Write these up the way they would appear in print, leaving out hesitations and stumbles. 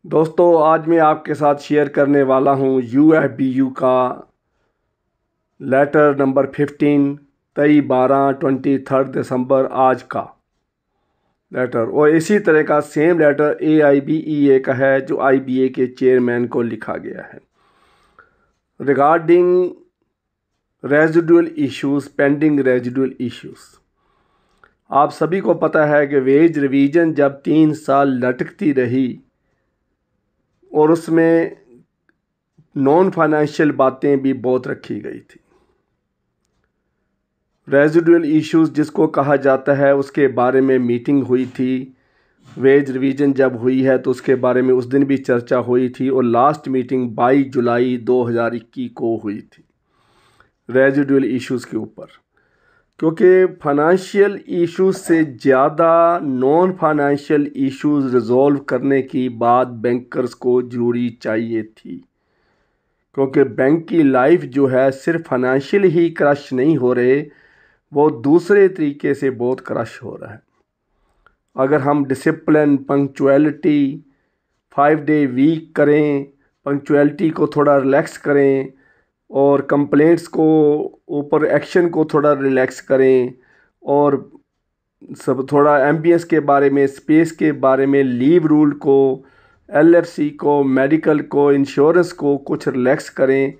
दोस्तों आज मैं आपके साथ शेयर करने वाला हूँ UFBU का लेटर नंबर 15 23/12 दिसंबर आज का लेटर, और इसी तरह का सेम लेटर AIBEA का है जो IBA के चेयरमैन को लिखा गया है regarding residual issues, pending residual issues. आप सभी को पता है कि वेज रिवीजन जब 3 साल लटकती रही और उसमें नॉन फाइनेंशियल बातें भी बहुत रखी गई थी। रेजिडुअल इश्यूज जिसको कहा जाता है उसके बारे में मीटिंग हुई थी। वेज रिवीजन जब हुई है तो उसके बारे में उस दिन भी चर्चा हुई थी और लास्ट मीटिंग 22 जुलाई 2021 को हुई थी रेजिडुअल इश्यूज के ऊपर, क्योंकि फाइनेंशियल इश्यूज से ज़्यादा नॉन फाइनेंशियल इश्यूज रिजॉल्व करने की बात बैंकर्स को ज़रूरी चाहिए थी, क्योंकि बैंक की लाइफ जो है सिर्फ फाइनेंशियल ही क्रश नहीं हो रहे, वो दूसरे तरीके से बहुत क्रश हो रहा है। अगर हम डिसिप्लिन, पंक्चुअलिटी, 5 डे वीक करें, पंक्चुअलिटी को थोड़ा रिलैक्स करें और कंप्लेंट्स को ऊपर एक्शन को थोड़ा रिलैक्स करें और सब थोड़ा एमबीएस के बारे में, स्पेस के बारे में, लीव रूल को, LFC को, मेडिकल को, इंश्योरेंस को कुछ रिलैक्स करें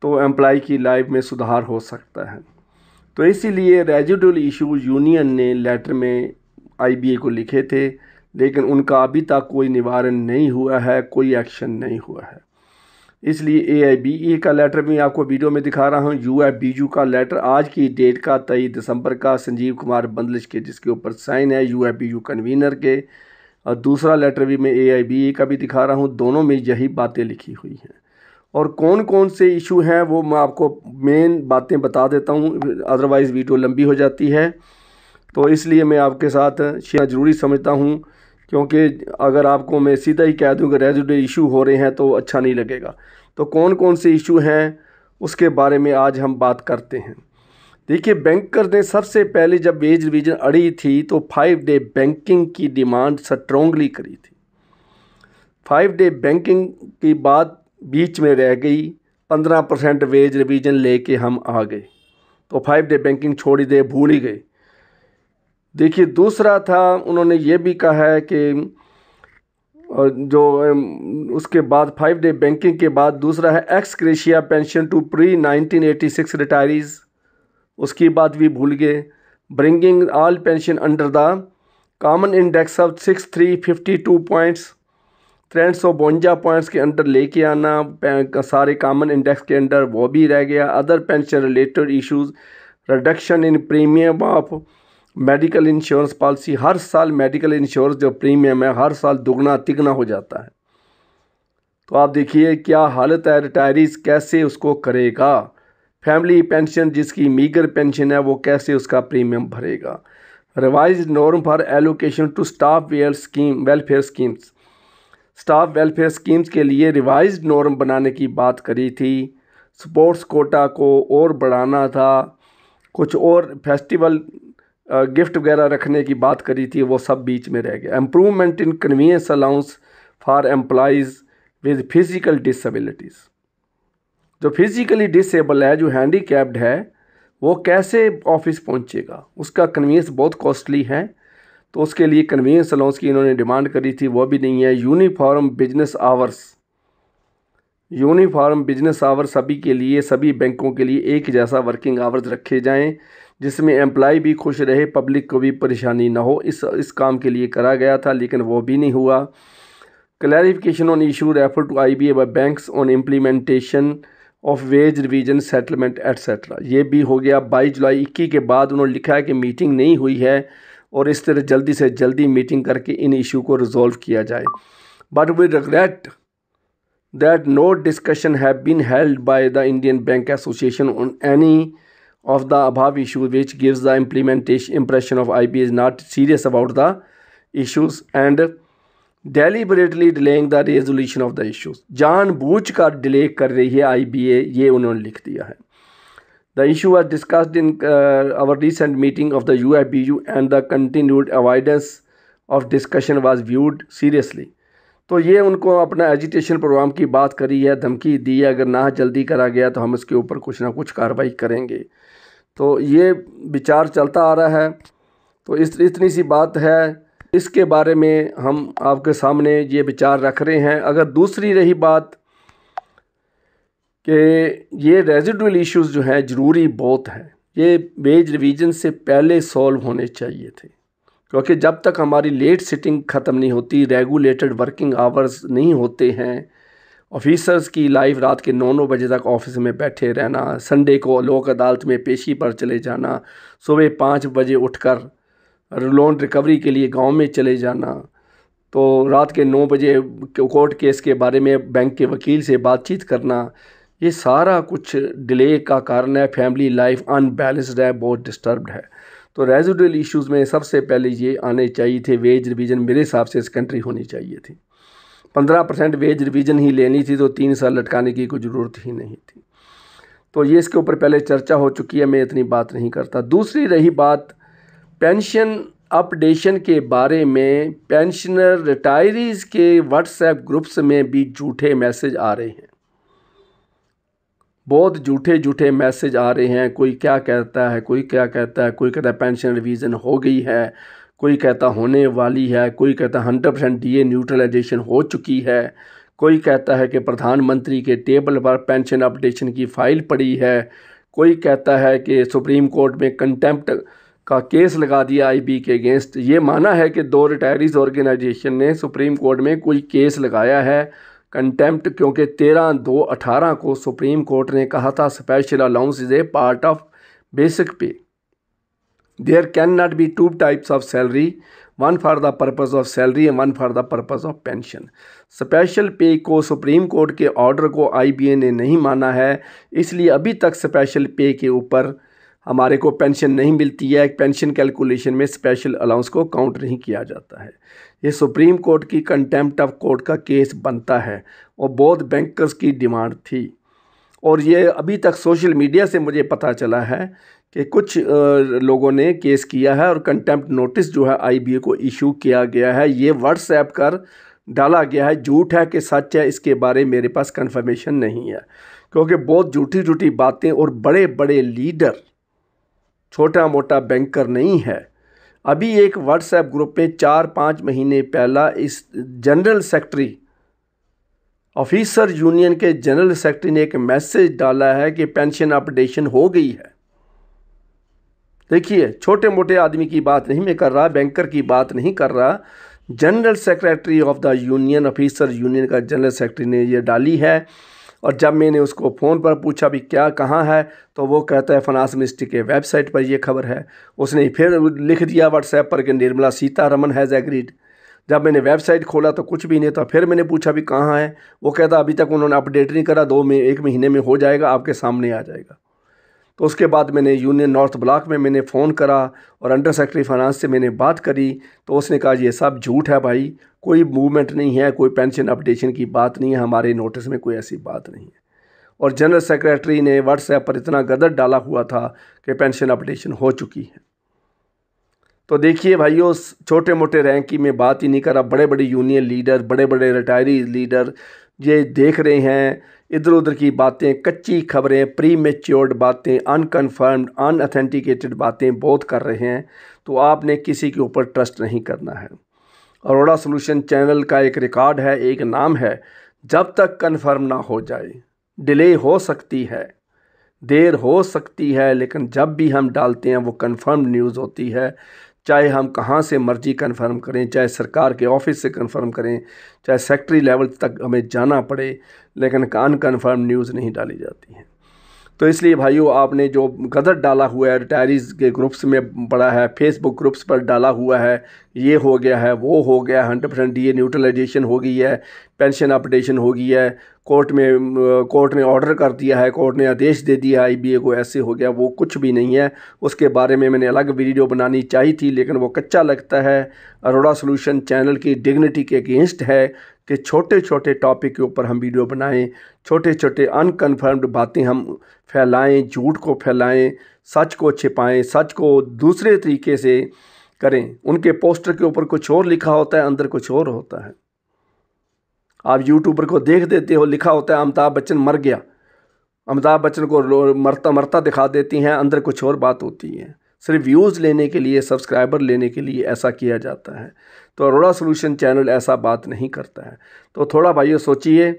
तो एम्प्लॉय की लाइफ में सुधार हो सकता है। तो इसीलिए रेजिडुअल इशू यूनियन ने लेटर में IBA को लिखे थे, लेकिन उनका अभी तक कोई निवारण नहीं हुआ है, कोई एक्शन नहीं हुआ है। इसलिए AIBA का लेटर भी आपको वीडियो में दिखा रहा हूँ। UFBU का लेटर आज की डेट का 23 दिसंबर का, संजीव कुमार बंदलिश के, जिसके ऊपर साइन है UFBU कन्वीनर के, और दूसरा लेटर भी मैं AIBA का भी दिखा रहा हूँ। दोनों में यही बातें लिखी हुई हैं और कौन कौन से इशू हैं वो मैं आपको मेन बातें बता देता हूँ, अदरवाइज़ वीडियो लंबी हो जाती है। तो इसलिए मैं आपके साथ शेयर ज़रूरी समझता हूँ, क्योंकि अगर आपको मैं सीधा ही कह दूं कि रेजिडुअल इशू हो रहे हैं तो अच्छा नहीं लगेगा। तो कौन कौन से इशू हैं उसके बारे में आज हम बात करते हैं। देखिए, बैंकर ने सबसे पहले जब वेज रिवीजन अड़ी थी तो 5 डे बैंकिंग की डिमांड स्ट्रॉन्गली करी थी। 5 डे बैंकिंग की बात बीच में रह गई, 15% वेज रिवीजन लेके हम आ गए तो 5 डे बैंकिंग छोड़ी दे, भूल ही गए। देखिए, दूसरा था, उन्होंने ये भी कहा है कि जो उसके बाद 5 डे बैंकिंग के बाद दूसरा है ex gratia pension to pre 1986 retirees, उसकी बात भी भूल गए। Bringing all pension under the common index of 6352 points, 352 points के अंडर लेके आना सारे कॉमन इंडेक्स के अंडर, वो भी रह गया। Other pension related issues, reduction in premium of medical insurance policy, हर साल मेडिकल इंश्योरेंस जो प्रीमियम है हर साल दुगना तिगना हो जाता है। तो आप देखिए क्या हालत है, रिटायरीज कैसे उसको करेगा। फैमिली पेंशन जिसकी मीगर पेंशन है वो कैसे उसका प्रीमियम भरेगा। Revised norm for allocation to staff welfare schemes, staff welfare schemes के लिए रिवाइज्ड नॉर्म बनाने की बात करी थी। स्पोर्ट्स कोटा को और बढ़ाना था, कुछ और फेस्टिवल गिफ्ट वगैरह रखने की बात करी थी, वो सब बीच में रह गया। Improvement in convenience allowance for employees with physical disabilities, जो फिज़िकली डिसेबल है, जो हैंडीकैप्ड है, वो कैसे ऑफिस पहुंचेगा, उसका कन्वीनियंस बहुत कॉस्टली है, तो उसके लिए कन्वीनियंस अलाउंस की इन्होंने डिमांड करी थी, वो भी नहीं है। Uniform business hours, uniform business hours सभी के लिए, सभी बैंकों के लिए एक जैसा वर्किंग आवर्स रखे जाएं, जिसमें एम्प्लॉय भी खुश रहे, पब्लिक को भी परेशानी ना हो। इस काम के लिए करा गया था, लेकिन वो भी नहीं हुआ। Clarification on issue refer to IBA by banks on implementation of wage revision settlement etcetera, ये भी हो गया। 22 जुलाई 21 के बाद उन्होंने लिखा है कि मीटिंग नहीं हुई है और इस तरह जल्दी से जल्दी मीटिंग करके इन इशू को रिजॉल्व किया जाए। But we regret that no discussion have been held by the Indian Bank Association on any of the above issues, which gives the implementation impression of IBA is not serious about the issues and deliberately delaying the resolution of the issues। जानबूझकर delay कर रही है IBA, ये उन्होंने लिख दिया है। The issue was discussed in our recent meeting of the UFBU and the continued avoidance of discussion was viewed seriously। तो ये उनको अपना एजिटेशन प्रोग्राम की बात करी है, धमकी दी है, अगर ना जल्दी करा गया तो हम इसके ऊपर कुछ ना कुछ कार्रवाई करेंगे। तो ये विचार चलता आ रहा है। तो इतनी सी बात है, इसके बारे में हम आपके सामने ये विचार रख रहे हैं। अगर दूसरी रही बात कि ये रेजिडुअल इश्यूज जो हैं ज़रूरी बहुत हैं, ये वेज रिवीजन से पहले सॉल्व होने चाहिए थे, क्योंकि जब तक हमारी लेट सिटिंग ख़त्म नहीं होती, रेगुलेटेड वर्किंग आवर्स नहीं होते हैं, ऑफिसर्स की लाइफ रात के 9-9 बजे तक ऑफिस में बैठे रहना, संडे को लोक अदालत में पेशी पर चले जाना, सुबह 5 बजे उठकर लोन रिकवरी के लिए गांव में चले जाना, तो रात के 9 बजे कोर्ट केस के बारे में बैंक के वकील से बातचीत करना, ये सारा कुछ डिले का कारण है। फैमिली लाइफ अनबैलेंस्ड है, बहुत डिस्टर्ब्ड है। तो रेजिडुअल इश्यूज़ में सबसे पहले ये आने चाहिए थे। वेज रिवीजन मेरे हिसाब से इस कंट्री होनी चाहिए थी। 15% वेज रिवीजन ही लेनी थी, तो 3 साल लटकाने की कोई ज़रूरत ही नहीं थी। तो ये इसके ऊपर पहले चर्चा हो चुकी है, मैं इतनी बात नहीं करता। दूसरी रही बात पेंशन अपडेशन के बारे में, पेंशनर रिटायरीज़ के व्हाट्सएप ग्रुप्स में भी झूठे मैसेज आ रहे हैं, बहुत झूठे मैसेज आ रहे हैं। कोई क्या कहता है, कोई क्या कहता है, कोई कहता है पेंशन रिवीजन हो गई है, कोई कहता होने वाली है, कोई कहता 100% डीए न्यूट्रलाइजेशन हो चुकी है, कोई कहता है कि प्रधानमंत्री के टेबल पर पेंशन अपडेशन की फ़ाइल पड़ी है, कोई कहता है कि सुप्रीम कोर्ट में कंटेम्प्ट का केस लगा दिया आईबी के अगेंस्ट। ये माना है कि 2 रिटायरीज़ ऑर्गेनाइजेशन ने सुप्रीम कोर्ट में कोई केस लगाया है कंटेम्प्ट, क्योंकि 13/2/18 को सुप्रीम कोर्ट ने कहा था special allowance is a part of basic pay, there can not be 2 types of salary, one for the purpose of salary and one for the purpose of pension. Special pay को Supreme Court के order को IBA ने नहीं माना है, इसलिए अभी तक स्पेशल पे के ऊपर हमारे को पेंशन नहीं मिलती है। पेंशन कैलकुलेशन में स्पेशल अलाउंस को काउंट नहीं किया जाता है। ये सुप्रीम कोर्ट की कंटेम्प्ट ऑफ कोर्ट का केस बनता है और बहुत बैंकर्स की डिमांड थी। और ये अभी तक सोशल मीडिया से मुझे पता चला है कि कुछ लोगों ने केस किया है और कंटेम्प्ट नोटिस जो है आईबीए को इशू किया गया है। ये व्हाट्सएप कर डाला गया है, झूठ है कि सच है इसके बारे मेरे पास कंफर्मेशन नहीं है, क्योंकि बहुत झूठी बातें, और बड़े बड़े लीडर, छोटा मोटा बैंकर नहीं है। अभी एक व्हाट्सएप ग्रुप में 4-5 महीने पहला इस जनरल सेक्रेटरी, ऑफिसर यूनियन के जनरल सेक्रेटरी ने एक मैसेज डाला है कि पेंशन अपडेशन हो गई है। देखिए, छोटे मोटे आदमी की बात नहीं मैं कर रहा, बैंकर की बात नहीं कर रहा, general secretary of the union, officer union का जनरल सेक्रेटरी ने ये डाली है। और जब मैंने उसको फ़ोन पर पूछा भी क्या कहाँ है, तो वो कहता है फाइनेंस मिनिस्ट्री के वेबसाइट पर ये खबर है। उसने फिर लिख दिया व्हाट्सएप पर कि निर्मला सीतारमन हैज़ एग्रीड। जब मैंने वेबसाइट खोला तो कुछ भी नहीं था। फिर मैंने पूछा भी कहाँ है, वो कहता अभी तक उन्होंने अपडेट नहीं करा, 1 महीने में हो जाएगा, आपके सामने आ जाएगा। तो उसके बाद मैंने यूनियन नॉर्थ ब्लॉक में मैंने फ़ोन करा और अंडर सेक्रेटरी फाइनेंस से मैंने बात करी, तो उसने कहा ये सब झूठ है भाई, कोई मूवमेंट नहीं है, कोई पेंशन अपडेशन की बात नहीं है, हमारे नोटिस में कोई ऐसी बात नहीं है। और जनरल सेक्रेटरी ने व्हाट्सएप पर इतना गदर डाला हुआ था कि पेंशन अपडेशन हो चुकी है। तो देखिए भाइयों, छोटे मोटे रैंक की मैं बात ही नहीं कर रहा, बड़े बड़े यूनियन लीडर, बड़े बड़े रिटायरी लीडर ये देख रहे हैं इधर उधर की बातें, कच्ची खबरें, प्री मैच्योर्ड बातें, अनकन्फर्म्ड अनऑथेंटिकेटेड बातें बहुत कर रहे हैं। तो आपने किसी के ऊपर ट्रस्ट नहीं करना है। अरोड़ा सॉल्यूशन चैनल का एक रिकॉर्ड है, एक नाम है, जब तक कन्फर्म ना हो जाए, डिले हो सकती है, देर हो सकती है, लेकिन जब भी हम डालते हैं वो कन्फर्म न्यूज़ होती है। चाहे हम कहाँ से मर्जी कन्फर्म करें, चाहे सरकार के ऑफिस से कन्फर्म करें, चाहे सेक्रेटरी लेवल तक हमें जाना पड़े, लेकिन अनकन्फर्म न्यूज़ नहीं डाली जाती है। तो इसलिए भाइयों, आपने जो गदर डाला हुआ है रिटायरीज़ के ग्रुप्स में पड़ा है, फेसबुक ग्रुप्स पर डाला हुआ है, ये हो गया है, वो हो गया, 100% डीए न्यूट्रलाइजेशन हो गई है, पेंशन अपडेशन हो गई है, कोर्ट ने ऑर्डर कर दिया है, कोर्ट ने आदेश दे दिया आईबीए को, ऐसे हो गया, वो कुछ भी नहीं है। उसके बारे में मैंने अलग वीडियो बनानी चाहिए थी, लेकिन वो कच्चा लगता है। अरोड़ा सॉल्यूशन चैनल की डिग्निटी के अगेंस्ट है कि छोटे छोटे टॉपिक के ऊपर हम वीडियो बनाएं, छोटे छोटे अनकन्फर्म्ड बातें हम फैलाएं, झूठ को फैलाएं, सच को छिपाएं, सच को दूसरे तरीके से करें। उनके पोस्टर के ऊपर कुछ और लिखा होता है, अंदर कुछ और होता है। आप यूट्यूबर को देख देते हो, लिखा होता है अमिताभ बच्चन मर गया, अमिताभ बच्चन को मरता मरता दिखा देती हैं, अंदर कुछ और बात होती है। सिर्फ व्यूज़ लेने के लिए, सब्सक्राइबर लेने के लिए ऐसा किया जाता है। तो अरोड़ा सॉल्यूशन चैनल ऐसा बात नहीं करता है। तो थोड़ा भाइयों सोचिए।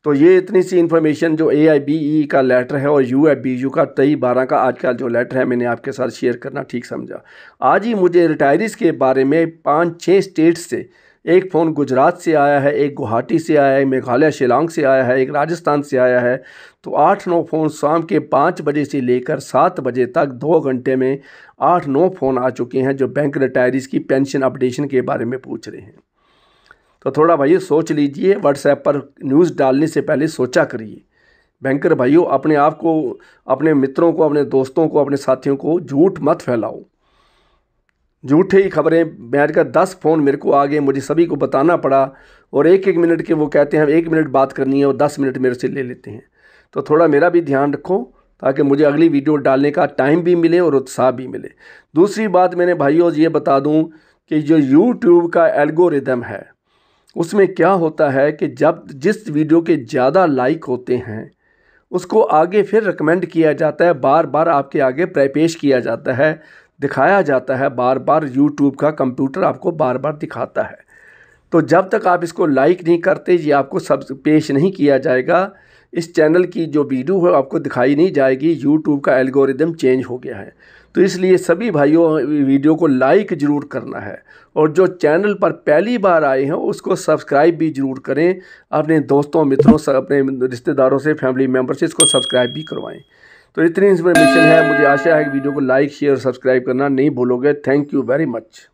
तो ये इतनी सी इन्फॉर्मेशन जो AIBE का लेटर है और UFBU का 23/12 का आज का जो लेटर है, मैंने आपके साथ शेयर करना ठीक समझा। आज ही मुझे रिटायरीज़ के बारे में 5-6 स्टेट्स से एक फ़ोन गुजरात से आया है, एक गुवाहाटी से आया है, मेघालय शिलांग से आया है, एक राजस्थान से आया है। तो 8-9 फ़ोन शाम के 5 बजे से लेकर 7 बजे तक 2 घंटे में 8-9 फ़ोन आ चुके हैं जो बैंक रिटायरीज़ की पेंशन अपडेशन के बारे में पूछ रहे हैं। तो थोड़ा भाइयों सोच लीजिए, व्हाट्सएप पर न्यूज़ डालने से पहले सोचा करिए। बैंकर भाइयों, अपने आप को, अपने मित्रों को, अपने दोस्तों को, अपने साथियों को झूठ मत फैलाओ। झूठे ही खबरें, बैठ कर 10 फ़ोन मेरे को आ गए, मुझे सभी को बताना पड़ा, और 1-1 मिनट के वो कहते हैं 1 मिनट बात करनी है और 10 मिनट मेरे से ले लेते हैं। तो थोड़ा मेरा भी ध्यान रखो ताकि मुझे अगली वीडियो डालने का टाइम भी मिले और उत्साह भी मिले। दूसरी बात मैंने भाइयों ये बता दूं कि जो यूट्यूब का एल्गोरिदम है उसमें क्या होता है कि जब जिस वीडियो के ज़्यादा लाइक होते हैं उसको आगे फिर रिकमेंड किया जाता है, बार बार आपके आगे पेश किया जाता है, दिखाया जाता है, बार बार यूट्यूब का कंप्यूटर आपको बार बार दिखाता है। तो जब तक आप इसको लाइक नहीं करते, ये आपको सब पेश नहीं किया जाएगा, इस चैनल की जो वीडियो है आपको दिखाई नहीं जाएगी। यूट्यूब का एल्गोरिदम चेंज हो गया है। तो इसलिए सभी भाइयों वीडियो को लाइक ज़रूर करना है, और जो चैनल पर पहली बार आए हैं उसको सब्सक्राइब भी ज़रूर करें। अपने दोस्तों, मित्रों, अपने रिश्तेदारों से, फैमिली मेम्बर से इसको सब्सक्राइब भी करवाएं। तो इतनी इन्फॉर्मेशन है, मुझे आशा है कि वीडियो को लाइक, शेयर, सब्सक्राइब करना नहीं भूलोगे। Thank you very much.